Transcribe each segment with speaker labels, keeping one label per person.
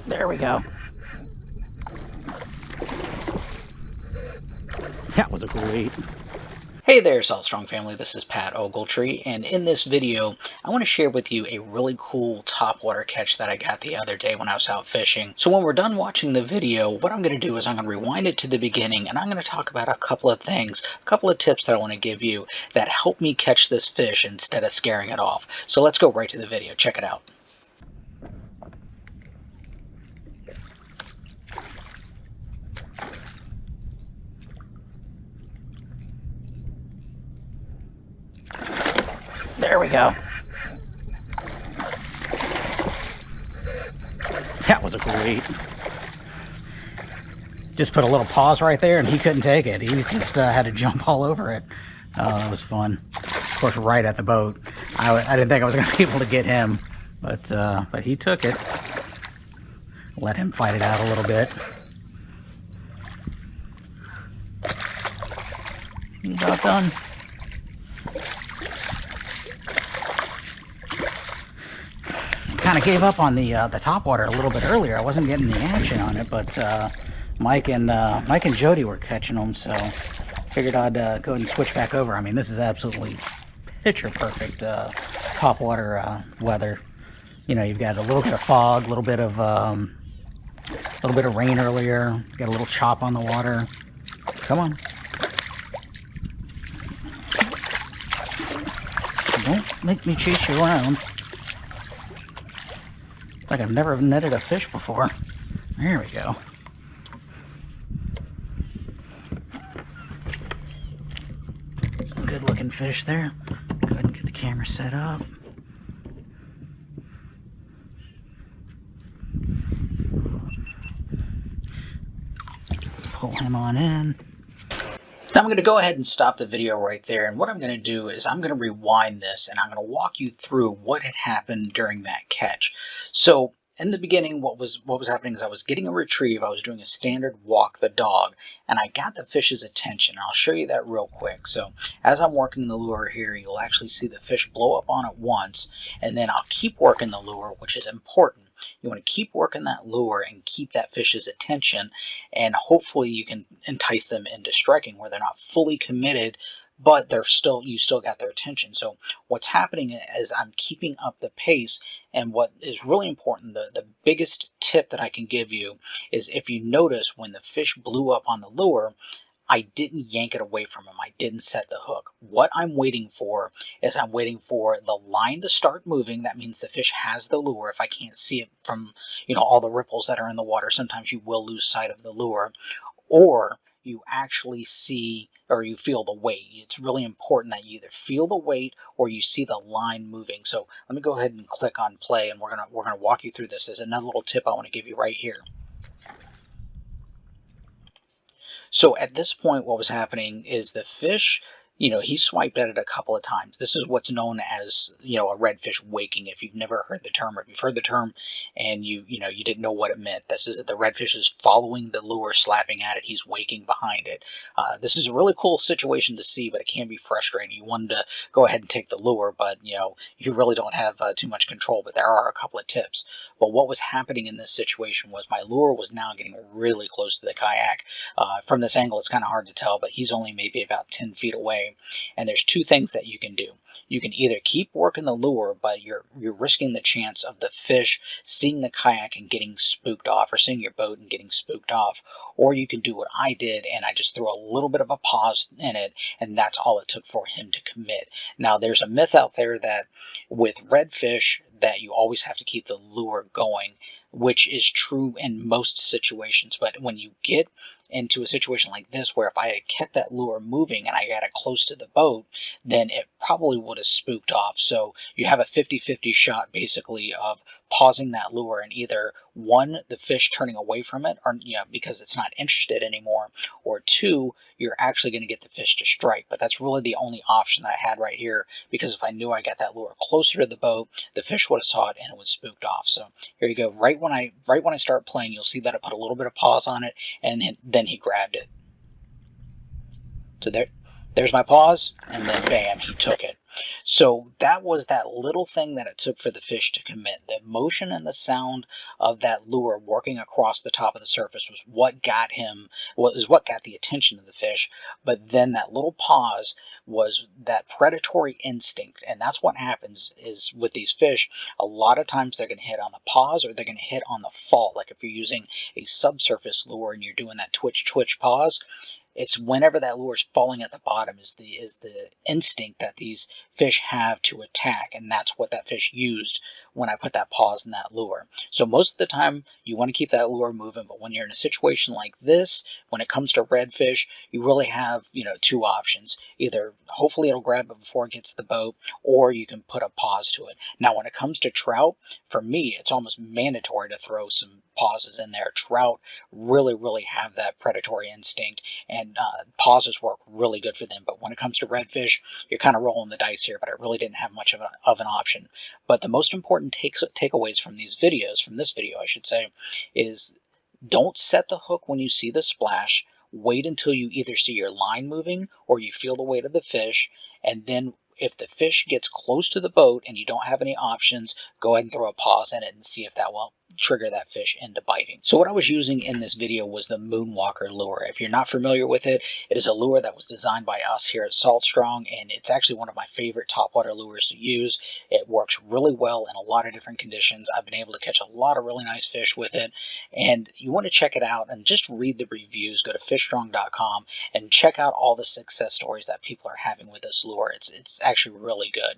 Speaker 1: There we go. That was a great.
Speaker 2: Hey there, Solid Strong family. This is Pat Ogletree, and in this video, I want to share with you a really cool topwater catch that I got the other day when I was out fishing. So when we're done watching the video, what I'm going to do is I'm going to rewind it to the beginning, and I'm going to talk about a couple of things, a couple of tips that I want to give you that help me catch this fish instead of scaring it off. So let's go right to the video. Check it out.
Speaker 1: There we go. That was a great. Just put a little pause right there, and he couldn't take it. He just had to jump all over it. Oh, that was fun. Of course, right at the boat. I didn't think I was going to be able to get him, but he took it. Let him fight it out a little bit. He's about done. Kind of gave up on the topwater a little bit earlier. I wasn't getting the action on it, but Mike and Jody were catching them, so figured I'd go ahead and switch back over. I mean, this is absolutely picture perfect topwater weather. You know, you've got a little bit of fog, a little bit of rain earlier. Got a little chop on the water. Come on. Don't make me chase you around. Like I've never netted a fish before. There we go. Good looking fish there. Go ahead and get the camera set up. Pull him on in.
Speaker 2: Now I'm going to go ahead and stop the video right there, and what I'm going to do is I'm going to rewind this and I'm going to walk you through what had happened during that catch. So in the beginning, what was happening is I was getting a retrieve. I was doing a standard walk the dog, and I got the fish's attention. I'll show you that real quick. So as I'm working the lure here, you'll actually see the fish blow up on it once, and then I'll keep working the lure, which is important. You want to keep working that lure and keep that fish's attention, and hopefully you can entice them into striking where they're not fully committed, but you still got their attention. So what's happening is I'm keeping up the pace, and what is really important, the biggest tip that I can give you is if you notice when the fish blew up on the lure, I didn't yank it away from him. I didn't set the hook. What I'm waiting for is I'm waiting for the line to start moving. That means the fish has the lure. If I can't see it from, all the ripples that are in the water, sometimes you will lose sight of the lure. Or you actually see or you feel the weight. It's really important that you either feel the weight or you see the line moving. So let me go ahead and click on play, and we're gonna walk you through this. There's another little tip I want to give you right here. So at this point, what was happening is the fish, he swiped at it a couple of times. This is what's known as, a redfish waking. If you've never heard the term, or if you've heard the term and you didn't know what it meant, this is the redfish is following the lure, slapping at it. He's waking behind it. This is a really cool situation to see, but it can be frustrating. You wanted to go ahead and take the lure, but you really don't have too much control. But there are a couple of tips. But what was happening in this situation was my lure was now getting really close to the kayak. From this angle, it's kind of hard to tell, but he's only maybe about 10 feet away. And there's two things that you can do. You can either keep working the lure, but you're risking the chance of the fish seeing the kayak and getting spooked off, or seeing your boat and getting spooked off. Or you can do what I did, and I just threw a little bit of a pause in it, and that's all it took for him to commit. Now, there's a myth out there that with redfish that you always have to keep the lure going, which is true in most situations. But when you get into a situation like this, where if I had kept that lure moving and I got it close to the boat, then it probably would have spooked off. So you have a 50-50 shot basically of pausing that lure, and either one, the fish turning away from it, or because it's not interested anymore, or two, you're actually going to get the fish to strike. But that's really the only option that I had right here, because if I knew I got that lure closer to the boat, the fish would have saw it and it would spooked off. So here you go. Right when I start playing, you'll see that I put a little bit of pause on it, and then he grabbed it. So there's my pause, and then bam, he took it. So that was that little thing that it took for the fish to commit. The motion and the sound of that lure working across the top of the surface was what got him, was what got the attention of the fish. But then that little pause was that predatory instinct. And that's what happens is with these fish, a lot of times they're going to hit on the pause or they're going to hit on the fall. Like if you're using a subsurface lure and you're doing that twitch pause, it's whenever that lure is falling at the bottom is the instinct that these fish have to attack, and that's what that fish used when I put that pause in that lure. So most of the time you want to keep that lure moving, but when you're in a situation like this, when it comes to redfish, you really have, two options. Either hopefully it'll grab it before it gets to the boat, or you can put a pause to it. Now when it comes to trout, for me it's almost mandatory to throw some pauses in there. Trout really have that predatory instinct, and pauses work really good for them. But when it comes to redfish, you're kind of rolling the dice here, but I really didn't have much of an option. But the most important takeaways from these videos, from this video I should say, is don't set the hook when you see the splash. Wait until you either see your line moving or you feel the weight of the fish, and then if the fish gets close to the boat and you don't have any options, go ahead and throw a pause in it and see if that will trigger that fish into biting. So what I was using in this video was the Moonwalker lure. If you're not familiar with it, it is a lure that was designed by us here at Salt Strong, and it's actually one of my favorite topwater lures to use. It works really well in a lot of different conditions. I've been able to catch a lot of really nice fish with it, and you want to check it out and just read the reviews. Go to fishstrong.com and check out all the success stories that people are having with this lure. It's actually really good.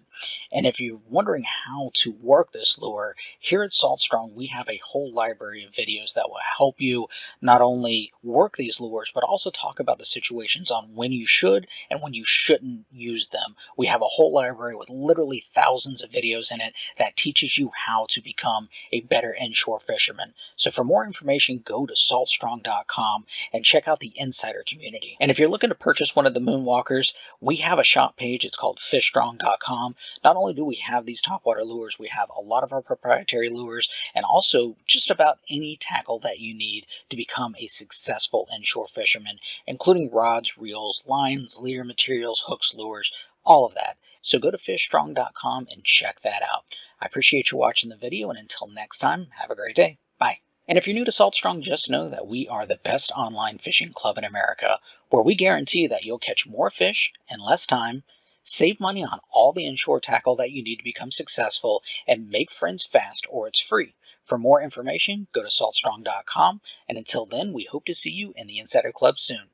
Speaker 2: And if you're wondering how to work this lure, here at Salt Strong we have a whole library of videos that will help you not only work these lures, but also talk about the situations on when you should and when you shouldn't use them. We have a whole library with literally thousands of videos in it that teaches you how to become a better inshore fisherman. So for more information, go to saltstrong.com and check out the insider community. And if you're looking to purchase one of the Moonwalkers, we have a shop page. It's called fishstrong.com. Not only do we have these topwater lures, we have a lot of our proprietary lures and also just about any tackle that you need to become a successful inshore fisherman, including rods, reels, lines, leader materials, hooks, lures, all of that. So go to fishstrong.com and check that out. I appreciate you watching the video, and until next time, have a great day. Bye. And if you're new to Salt Strong, just know that we are the best online fishing club in America, where we guarantee that you'll catch more fish in less time, save money on all the inshore tackle that you need to become successful, and make friends fast or it's free. For more information, go to saltstrong.com, and until then, we hope to see you in the Insider Club soon.